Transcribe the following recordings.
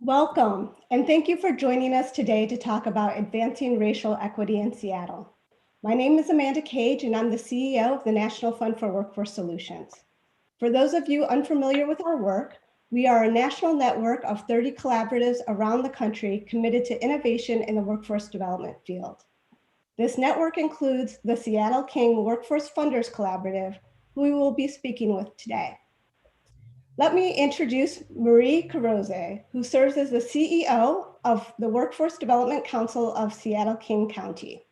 Welcome, and thank you for joining us today to talk about advancing racial equity in Seattle. My name is Amanda Cage, and I'm the CEO of the National Fund for Workforce Solutions. For those of you unfamiliar with our work, we are a national network of 30 collaboratives around the country committed to innovation in the workforce development field. This network includes the Seattle King Workforce Funders Collaborative, who we will be speaking with today. Let me introduce Marie Kurose, who serves as the CEO of the Workforce Development Council of Seattle-King County.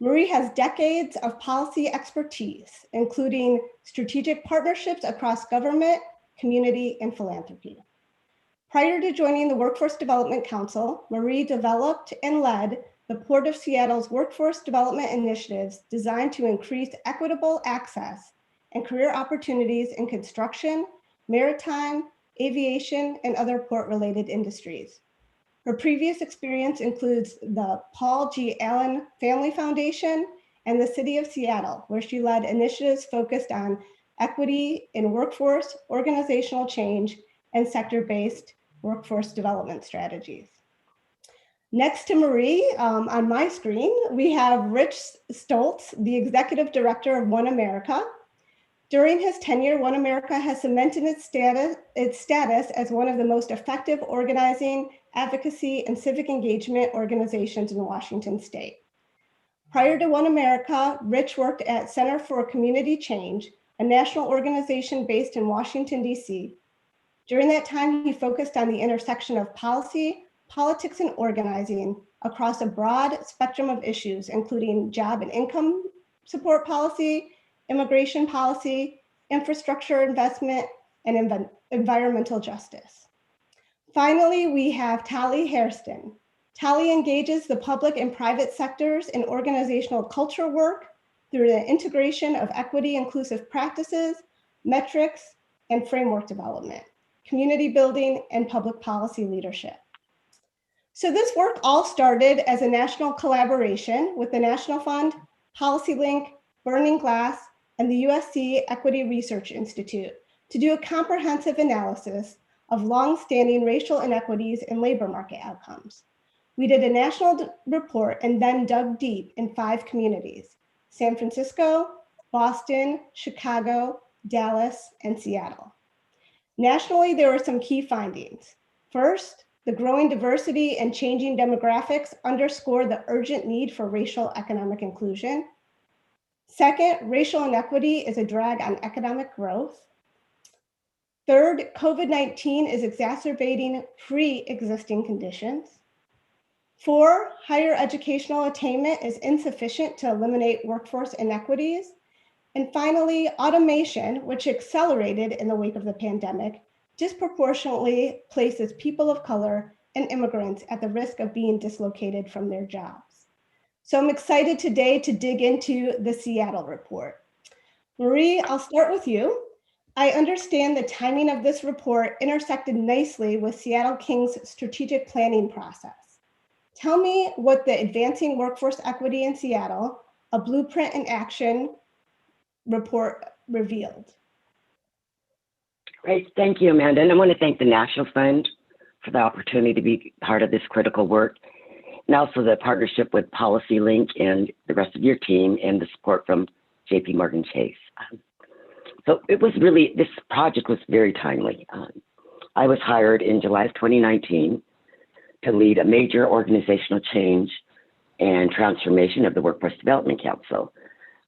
Marie has decades of policy expertise, including strategic partnerships across government, community, and philanthropy. Prior to joining the Workforce Development Council, Marie developed and led the Port of Seattle's workforce development initiatives designed to increase equitable access and career opportunities in construction, maritime, aviation, and other port-related industries. Her previous experience includes the Paul G. Allen Family Foundation and the City of Seattle, where she led initiatives focused on equity in workforce, organizational change, and sector-based workforce development strategies. Next to Marie, on my screen, we have Rich Stoltz, the Executive Director of One America. During his tenure, One America has cemented its status as one of the most effective organizing, advocacy, and civic engagement organizations in Washington State. Prior to One America, Rich worked at Center for Community Change, a national organization based in Washington, D.C. During that time, he focused on the intersection of policy, politics, and organizing across a broad spectrum of issues, including job and income support policy, immigration policy, infrastructure investment, and environmental justice. Finally, we have Tali Hairston. Tali engages the public and private sectors in organizational culture work through the integration of equity inclusive practices, metrics, and framework development, community building, and public policy leadership. So this work all started as a national collaboration with the National Fund, PolicyLink, Burning Glass, and the USC Equity Research Institute to do a comprehensive analysis of long-standing racial inequities in labor market outcomes. We did a national report and then dug deep in 5 communities: San Francisco, Boston, Chicago, Dallas, and Seattle. Nationally, there were some key findings. First, the growing diversity and changing demographics underscore the urgent need for racial economic inclusion. Second, racial inequity is a drag on economic growth. Third, COVID-19 is exacerbating pre-existing conditions. 4, higher educational attainment is insufficient to eliminate workforce inequities. And finally, automation, which accelerated in the wake of the pandemic, disproportionately places people of color and immigrants at the risk of being dislocated from their jobs. So I'm excited today to dig into the Seattle report. Marie, I'll start with you. I understand the timing of this report intersected nicely with Seattle King's strategic planning process. Tell me what the Advancing Workforce Equity in Seattle, a Blueprint in Action report revealed. Great, thank you, Amanda. And I want to thank the National Fund for the opportunity to be part of this critical work, and also the partnership with PolicyLink and the rest of your team and the support from JP Morgan Chase. So it was really, this project was very timely. I was hired in July of 2019 to lead a major organizational change and transformation of the Workforce Development Council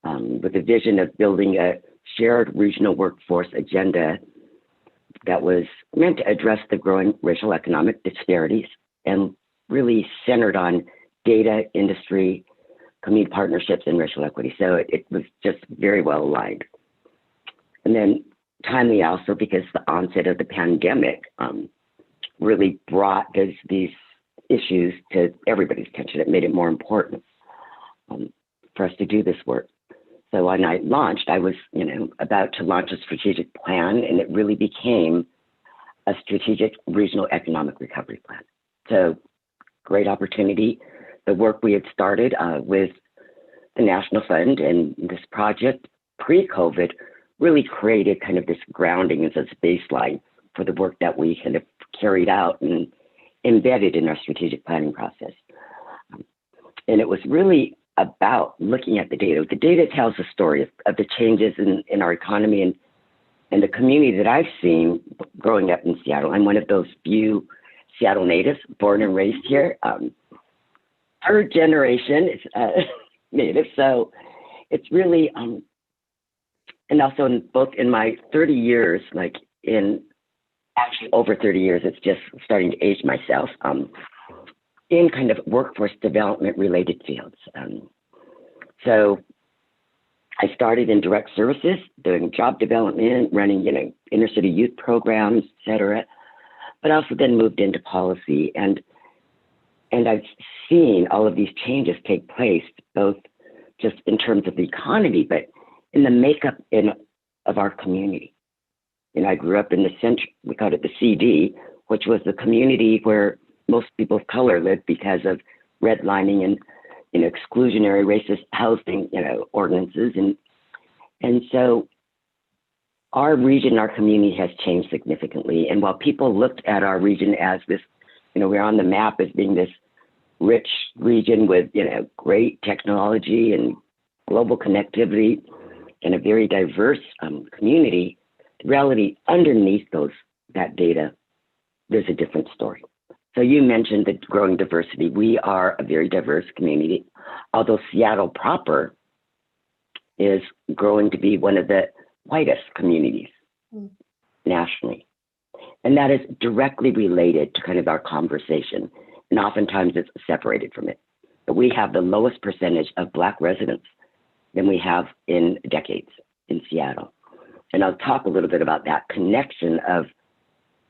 with a vision of building a shared regional workforce agenda that was meant to address the growing racial economic disparities and really centered on data, industry, community partnerships, and racial equity. So it was just very well aligned. And then timely also because the onset of the pandemic really brought these issues to everybody's attention. It made it more important for us to do this work. So when I launched, I was, about to launch a strategic plan, and it really became a strategic regional economic recovery plan. So great opportunity. The work we had started with the National Fund and this project pre-COVID really created kind of this grounding as a baseline for the work that we kind of carried out and embedded in our strategic planning process. And it was really about looking at the data. The data tells the story of the changes in our economy and the community that I've seen growing up in Seattle. I'm one of those few Seattle natives, born and raised here. Third generation native, so it's really, and also both in my 30 years, like in actually over 30 years, it's just starting to age myself, in kind of workforce development related fields. So I started in direct services, doing job development, running, inner city youth programs, et cetera, but also then moved into policy. And I've seen all of these changes take place, both just in terms of the economy, but in the makeup of our community. I grew up in the center, we called it the CD, which was the community where most people of color lived because of redlining and exclusionary racist housing ordinances. And so our region, our community has changed significantly. And while people looked at our region as this, we're on the map as being this rich region with, great technology and global connectivity and a very diverse community, the reality underneath that data, there's a different story. So you mentioned the growing diversity. We are a very diverse community, although Seattle proper is growing to be one of the whitest communities nationally. And that is directly related to kind of our conversation. And oftentimes it's separated from it. But we have the lowest percentage of Black residents than we have in decades in Seattle. And I'll talk a little bit about that connection of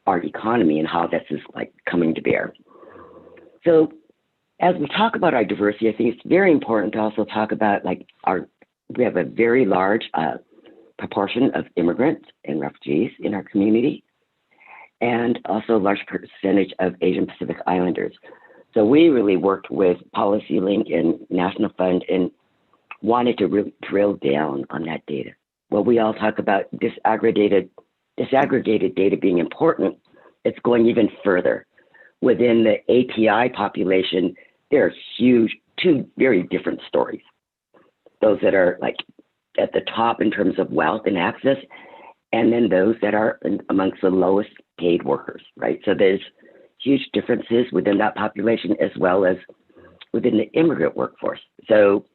our economy and how this is like coming to bear. So as we talk about our diversity, I think it's very important to also talk about we have a very large proportion of immigrants and refugees in our community, and also a large percentage of Asian Pacific Islanders. So we really worked with Policy Link and National Fund and wanted to really drill down on that data. Well, we all talk about disaggregated data being important. It's going even further. Within the API population, there are two very different stories. Those that are like at the top in terms of wealth and access, and then those that are amongst the lowest paid workers, right? So there's huge differences within that population as well as within the immigrant workforce. So,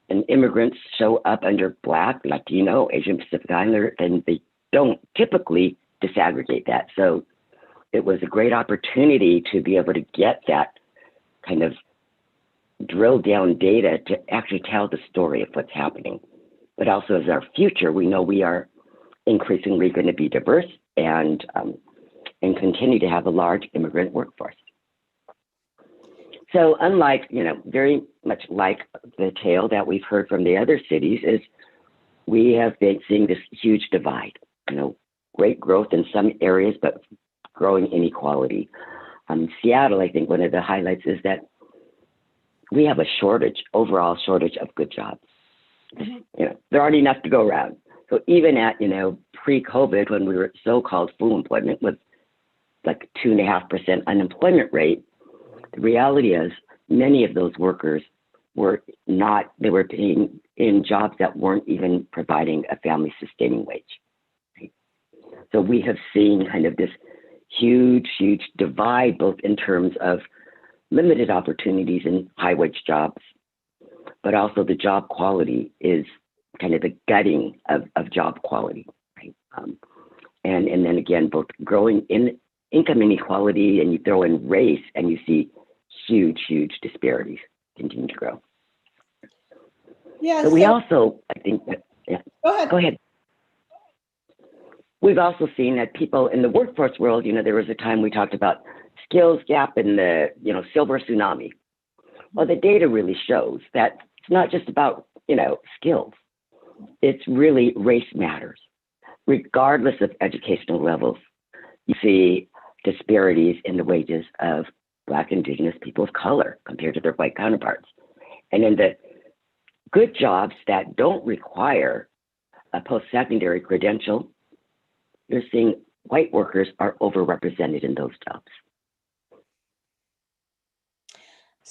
and immigrants show up under Black, Latino, Asian Pacific Islander, and they don't typically disaggregate that. So it was a great opportunity to be able to get that kind of drill down data to actually tell the story of what's happening. But also as our future, we know we are increasingly going to be diverse and continue to have a large immigrant workforce. So unlike, very much like the tale that we've heard from the other cities, is we have been seeing this huge divide, great growth in some areas, but growing inequality. Seattle, I think one of the highlights is that we have a overall shortage of good jobs. There aren't enough to go around. So even at, pre-COVID, when we were at so-called full employment with like 2.5% unemployment rate, the reality is many of those workers were being in jobs that weren't even providing a family sustaining wage. Right? So we have seen kind of this huge divide, both in terms of limited opportunities in high wage jobs, but also the job quality is kind of the gutting of job quality. Right? And then again, both growing in income inequality, and you throw in race and you see huge disparities continue to grow. Yeah. But we also, I think that, Go ahead. We've also seen that people in the workforce world, there was a time we talked about skills gap and the, silver tsunami. Well, the data really shows that it's not just about, skills. It's really race matters. Regardless of educational levels, you see disparities in the wages of Black, Indigenous people of color compared to their white counterparts. And in the good jobs that don't require a post-secondary credential, you're seeing white workers are overrepresented in those jobs.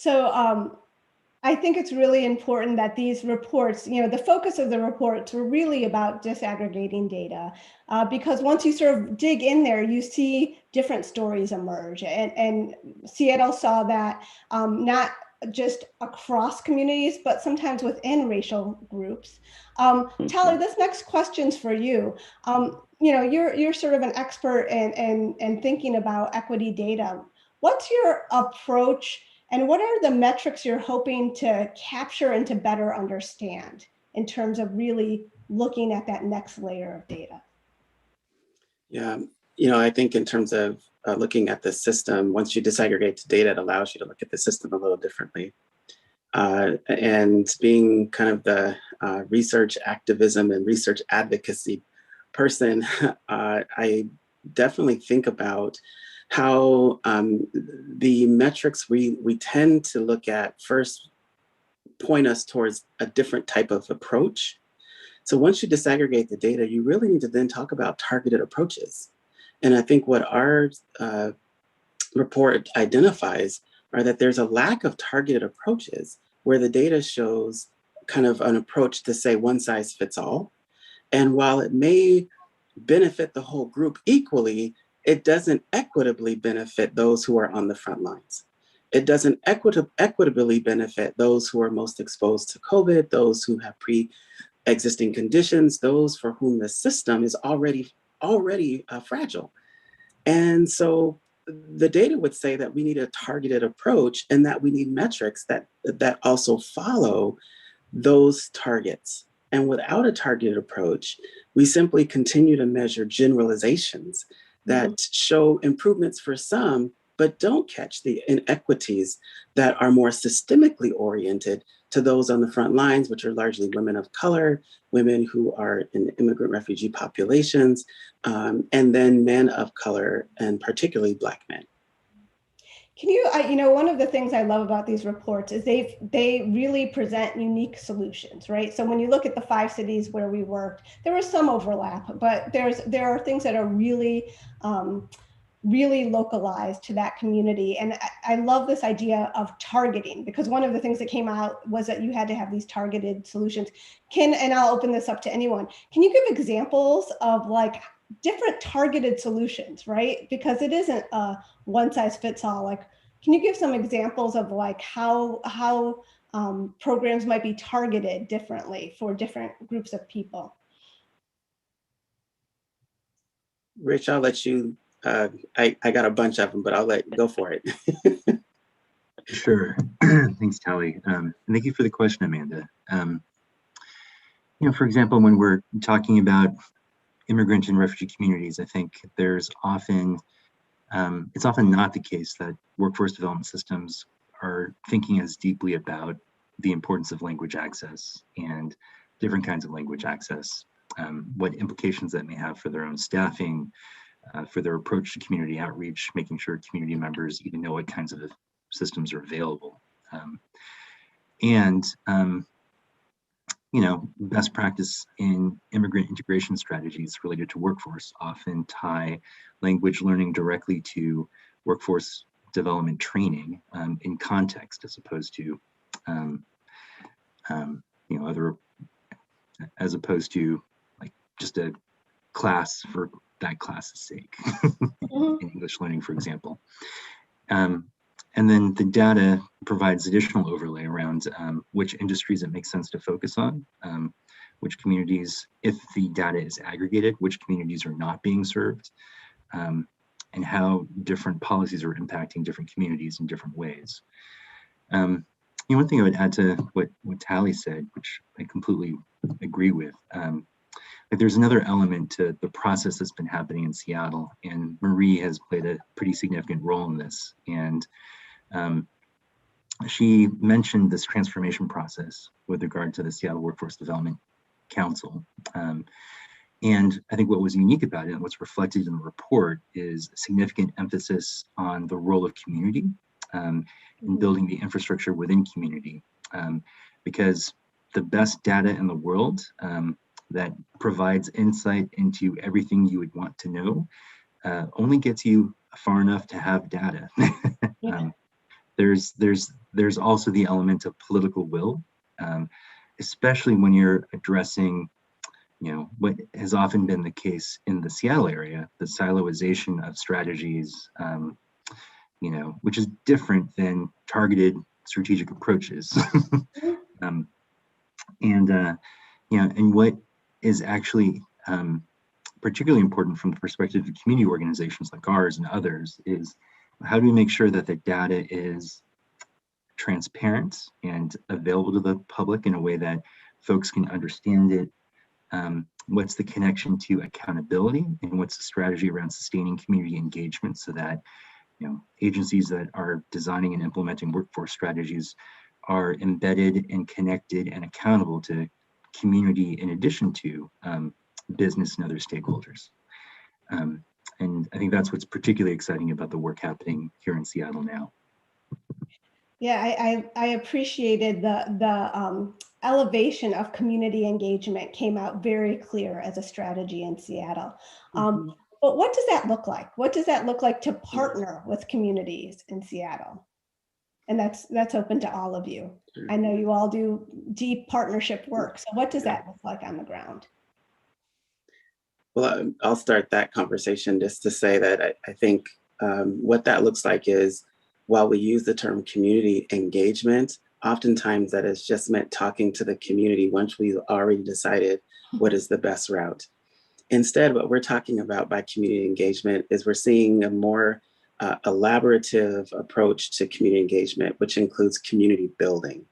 So I think it's really important that these reports, the focus of the reports were really about disaggregating data, because once you sort of dig in there, you see different stories emerge. And Seattle saw that not just across communities, but sometimes within racial groups. Tali, this next question's for you. You're sort of an expert in thinking about equity data. What's your approach? And what are the metrics you're hoping to capture and to better understand in terms of really looking at that next layer of data? Yeah, I think in terms of looking at the system, once you disaggregate the data, it allows you to look at the system a little differently. And being kind of the research activism and research advocacy person, I definitely think about how the metrics we tend to look at first point us towards a different type of approach. So once you disaggregate the data, you really need to then talk about targeted approaches. And I think what our report identifies are that there's a lack of targeted approaches where the data shows kind of an approach to say one size fits all. And while it may benefit the whole group equally, it doesn't equitably benefit those who are on the front lines. It doesn't equitably benefit those who are most exposed to COVID, those who have pre-existing conditions, those for whom the system is already fragile. And so the data would say that we need a targeted approach and that we need metrics that also follow those targets. And without a targeted approach, we simply continue to measure generalizations that show improvements for some, but don't catch the inequities that are more systemically oriented to those on the front lines, which are largely women of color, women who are in immigrant refugee populations, and then men of color, and particularly Black men. Can you, one of the things I love about these reports is they really present unique solutions, right? So when you look at the 5 cities where we worked, there was some overlap, but there are things that are really, really localized to that community. And I love this idea of targeting, because one of the things that came out was that you had to have these targeted solutions. And I'll open this up to anyone. Can you give examples of like different targeted solutions, right? Because it isn't a one size fits all. Like, can you give some examples of like how programs might be targeted differently for different groups of people? Rich, I'll let you, I got a bunch of them, but I'll let you go for it. Sure. Thanks, Tali. And thank you for the question, Amanda. For example, when we're talking about immigrant and refugee communities, I think there's often, it's often not the case that workforce development systems are thinking as deeply about the importance of language access and different kinds of language access, what implications that may have for their own staffing, for their approach to community outreach, making sure community members even know what kinds of systems are available. Best practice in immigrant integration strategies related to workforce often tie language learning directly to workforce development training in context, as opposed to, as opposed to like just a class for that class's sake, in English learning, for example. And then the data provides additional overlay around which industries it makes sense to focus on, which communities, if the data is aggregated, which communities are not being served, and how different policies are impacting different communities in different ways. One thing I would add to what Tali said, which I completely agree with, there's another element to the process that's been happening in Seattle, and Marie has played a pretty significant role in this. And she mentioned this transformation process with regard to the Seattle Workforce Development Council. And I think what was unique about it and what's reflected in the report is a significant emphasis on the role of community in building the infrastructure within community. Because the best data in the world that provides insight into everything you would want to know only gets you far enough to have data. there's also the element of political will, especially when you're addressing, what has often been the case in the Seattle area, the siloization of strategies, which is different than targeted strategic approaches. And what is actually particularly important from the perspective of community organizations like ours and others is, how do we make sure that the data is transparent and available to the public in a way that folks can understand it? What's the connection to accountability, and what's the strategy around sustaining community engagement so that agencies that are designing and implementing workforce strategies are embedded and connected and accountable to community in addition to business and other stakeholders. And I think that's what's particularly exciting about the work happening here in Seattle now. Yeah, I appreciated the elevation of community engagement came out very clear as a strategy in Seattle. But what does that look like? What does that look like to partner with communities in Seattle? And that's open to all of you. I know you all do deep partnership work. So what does that look like on the ground? Well, I'll start that conversation just to say that I think what that looks like is, while we use the term community engagement, oftentimes that is just meant talking to the community once we've already decided what is the best route. Instead, what we're talking about by community engagement is we're seeing a more elaborative approach to community engagement, which includes community building,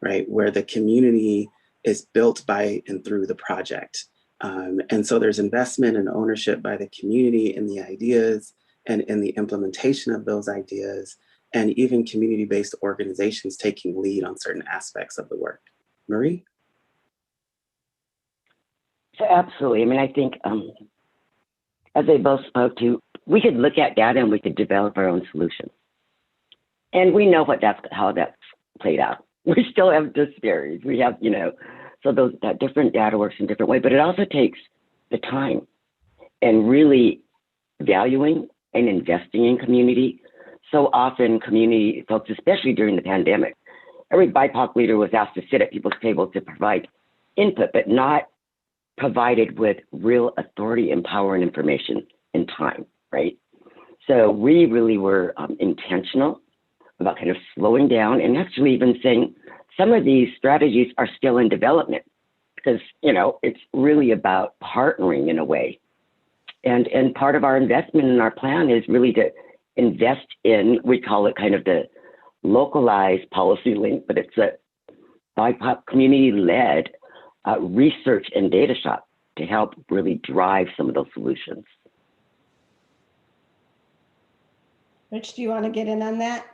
right? Where the community is built by and through the project. And so there's investment and ownership by the community in the ideas and in the implementation of those ideas, and even community-based organizations taking lead on certain aspects of the work. Marie? So absolutely. I mean, I think as they both spoke to, we could look at data and we could develop our own solutions. And we know how that's played out. We still have disparities. We have, so that different data works in different ways, but it also takes the time and really valuing and investing in community. So often community folks, especially during the pandemic, every BIPOC leader was asked to sit at people's tables to provide input, but not provided with real authority and power and information and time, right? So we really were intentional about kind of slowing down and actually even saying some of these strategies are still in development because, it's really about partnering in a way. And part of our investment in our plan is really to invest in, we call it kind of the localized policy link, but it's a BIPOC community-led research and data shop to help really drive some of those solutions. Rich, do you want to get in on that?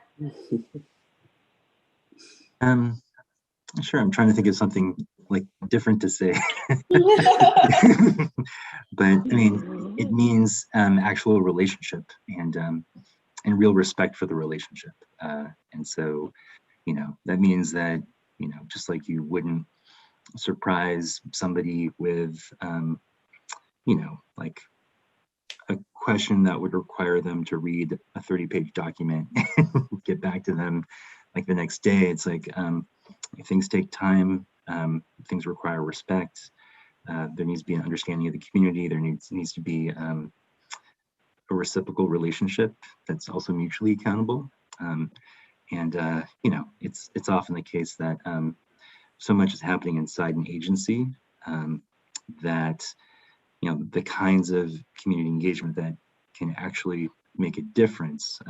Sure, I'm trying to think of something like different to say. But I mean, it means actual relationship and real respect for the relationship. And so, that means that, just like you wouldn't surprise somebody with, like a question that would require them to read a 30-page document and get back to them like the next day. It's like things take time, things require respect. There needs to be an understanding of the community. There needs to be a reciprocal relationship that's also mutually accountable. It's often the case that so much is happening inside an agency that the kinds of community engagement that can actually make a difference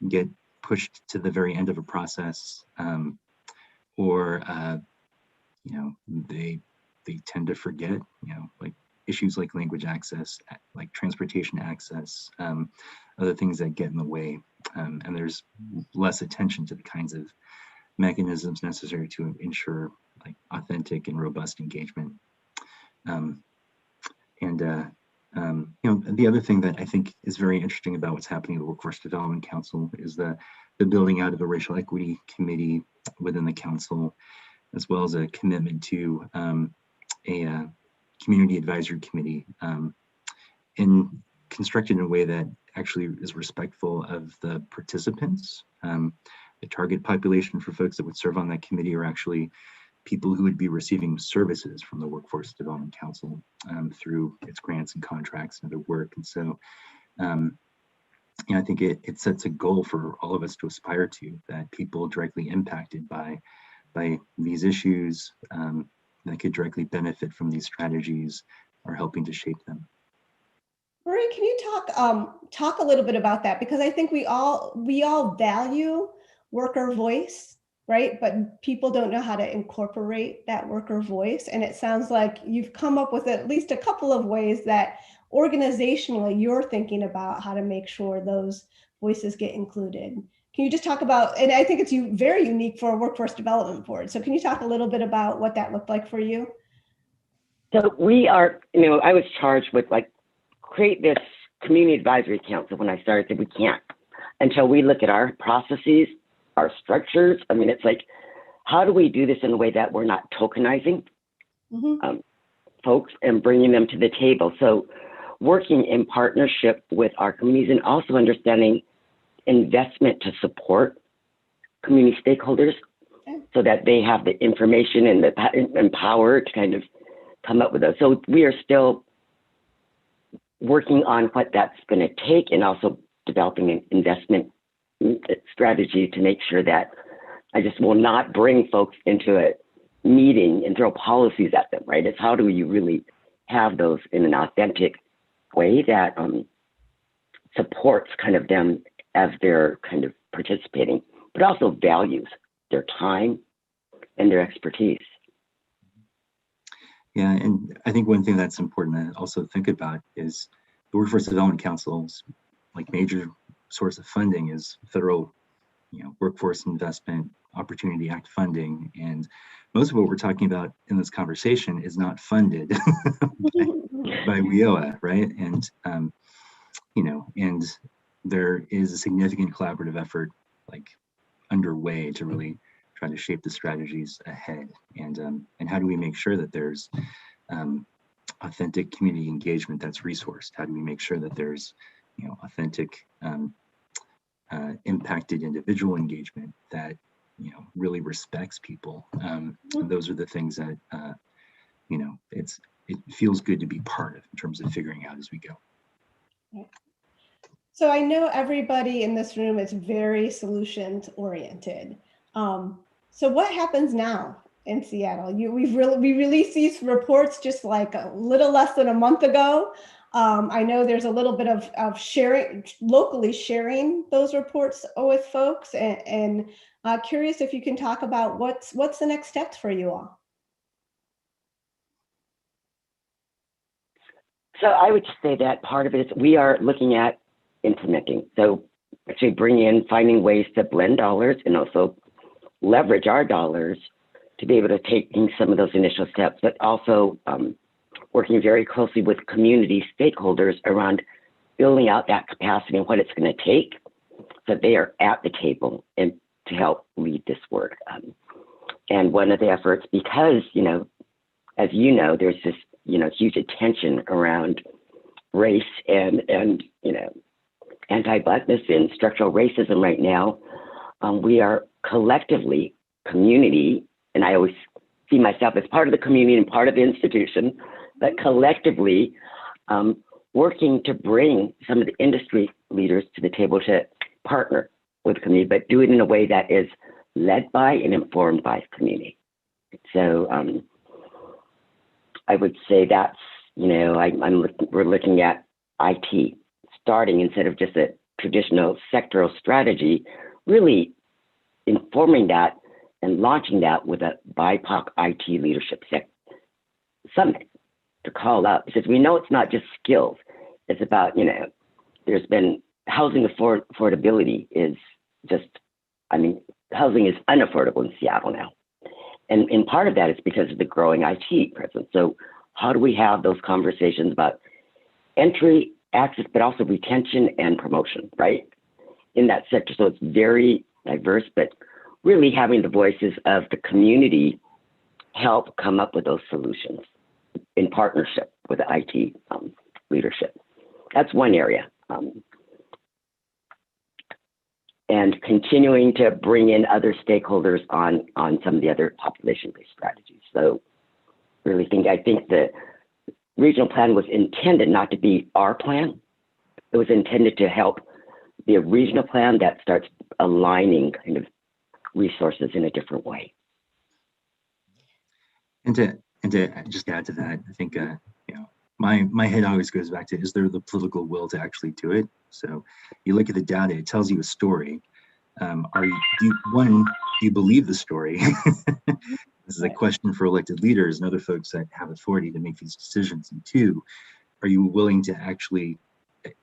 get pushed to the very end of a process, or they tend to forget, like issues like language access, like transportation access, other things that get in the way, and there's less attention to the kinds of mechanisms necessary to ensure like authentic and robust engagement. The other thing that I think is very interesting about what's happening at the Workforce Development Council is the building out of a racial equity committee within the council, as well as a commitment to a community advisory committee. And constructed in a way that actually is respectful of the participants. The target population for folks that would serve on that committee are actually people who would be receiving services from the Workforce Development Council through its grants and contracts and other work. And so, I think it sets a goal for all of us to aspire to, that people directly impacted by these issues that could directly benefit from these strategies are helping to shape them. Marie, can you talk a little bit about that? Because I think we all value worker voice, right? But people don't know how to incorporate that worker voice. And it sounds like you've come up with at least a couple of ways that organizationally you're thinking about how to make sure those voices get included. Can you just talk about, and I think it's very unique for a workforce development board. So can you talk a little bit about what that looked like for you? So we are, I was charged with create this community advisory council when I started. We can't until we look at our processes, our structures. I mean, it's like, how do we do this in a way that we're not tokenizing folks and bringing them to the table? So working in partnership with our communities and also understanding investment to support community stakeholders so that they have the information and the power to kind of come up with those. So we are still working on what that's going to take and also developing an investment strategy to make sure that I just will not bring folks into a meeting and throw policies at them, right? It's how do you really have those in an authentic way that supports kind of them as they're kind of participating, but also values their time and their expertise. Yeah, and I think one thing that's important to also think about is the Workforce Development Council's major source of funding is federal, Workforce Investment Opportunity Act funding, and most of what we're talking about in this conversation is not funded by WIOA, right? And and there is a significant collaborative effort underway to really try to shape the strategies ahead. And how do we make sure that there's authentic community engagement that's resourced? How do we make sure that there's authentic impacted individual engagement that really respects people? And those are the things that it feels good to be part of in terms of figuring out as we go. So I know everybody in this room is very solutions oriented. So what happens now in Seattle? We released these reports just a little less than a month ago. I know there's a little bit of sharing, locally sharing those reports with folks, and curious if you can talk about what's the next steps for you all. So I would say that part of it is we are looking at implementing. So actually finding ways to blend dollars and also leverage our dollars to be able to take in some of those initial steps, but also working very closely with community stakeholders around building out that capacity and what it's going to take so they are at the table and to help lead this work. And one of the efforts, because, as there's this, huge attention around race and anti-Blackness and structural racism right now, we are collectively community, and I always see myself as part of the community and part of the institution, but collectively working to bring some of the industry leaders to the table to partner with the community, but do it in a way that is led by and informed by the community. So I would say that's, we're looking at IT starting instead of just a traditional sectoral strategy, really informing that and launching that with a BIPOC IT leadership summit to call up, because we know it's not just skills. It's about, there's been housing affordability is just, housing is unaffordable in Seattle now. And part of that is because of the growing IT presence. So how do we have those conversations about entry, access, but also retention and promotion, right? In that sector. So it's very diverse, but really having the voices of the community help come up with those solutions in partnership with the IT leadership. that's one area. And continuing to bring in other stakeholders on some of the other population-based strategies. So I think the regional plan was intended not to be our plan. It was intended to help be a regional plan that starts aligning kind of resources in a different way. And to just add to that, I think my head always goes back to, is there the political will to actually do it? So you look at the data, it tells you a story. Do you believe the story? This is a question for elected leaders and other folks that have authority to make these decisions. And two, are you willing to actually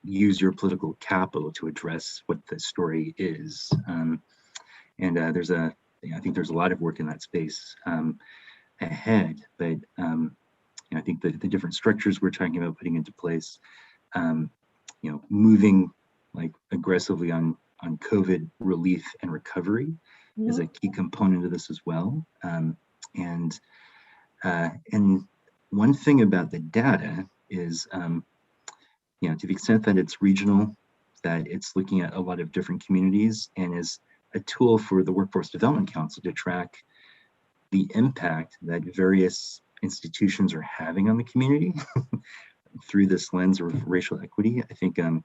use your political capital to address what the story is? I think there's a lot of work in that space ahead, but I think the different structures we're talking about putting into place, moving like aggressively on COVID relief and recovery is a key component of this as well. And one thing about the data is, to the extent that it's regional, that it's looking at a lot of different communities and is a tool for the Workforce Development Council to track the impact that various institutions are having on the community through this lens of racial equity, I think can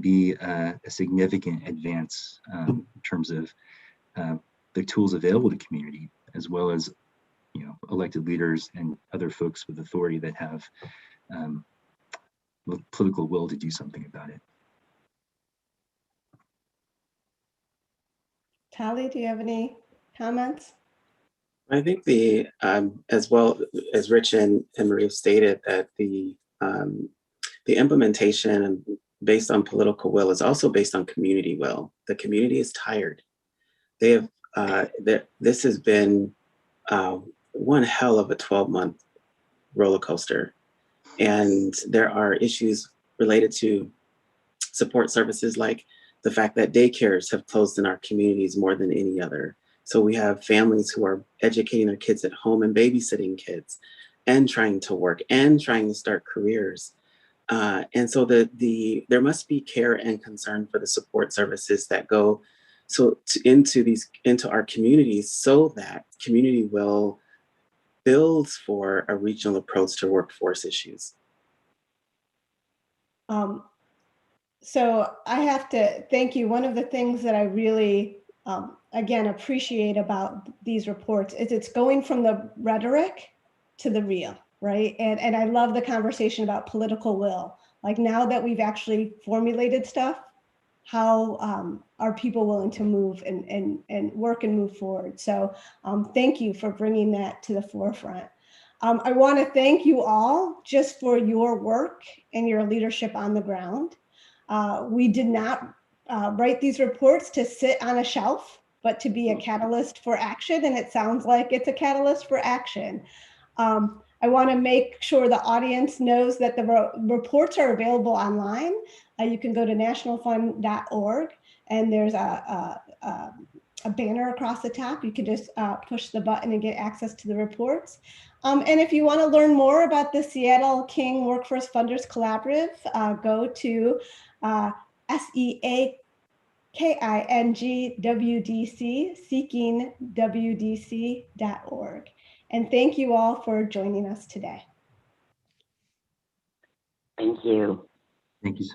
be a significant advance in terms of the tools available to community, as well as elected leaders and other folks with authority that have political will to do something about it. Tali, do you have any comments? I think as well as Rich and Marie have stated, that the implementation based on political will is also based on community will. The community is tired. They have this has been one hell of a 12-month roller coaster, and there are issues related to support services, like the fact that daycares have closed in our communities more than any other. So we have families who are educating their kids at home and babysitting kids and trying to work and trying to start careers. And so there must be care and concern for the support services that go into our communities, so that community will build for a regional approach to workforce issues. So I have to thank you. One of the things that I really, again, appreciate about these reports is it's going from the rhetoric to the real, right? And I love the conversation about political will. Like, now that we've actually formulated stuff, how are people willing to move and work and move forward? So thank you for bringing that to the forefront. I want to thank you all just for your work and your leadership on the ground. We did not write these reports to sit on a shelf, but to be a catalyst for action. And it sounds like it's a catalyst for action. I want to make sure the audience knows that the reports are available online. You can go to nationalfund.org, and there's a banner across the top. You can just push the button and get access to the reports. And if you want to learn more about the Seattle King Workforce Funders Collaborative, go to SEAKINGWDC, seekingwdc.org. And thank you all for joining us today. Thank you. Thank you so much.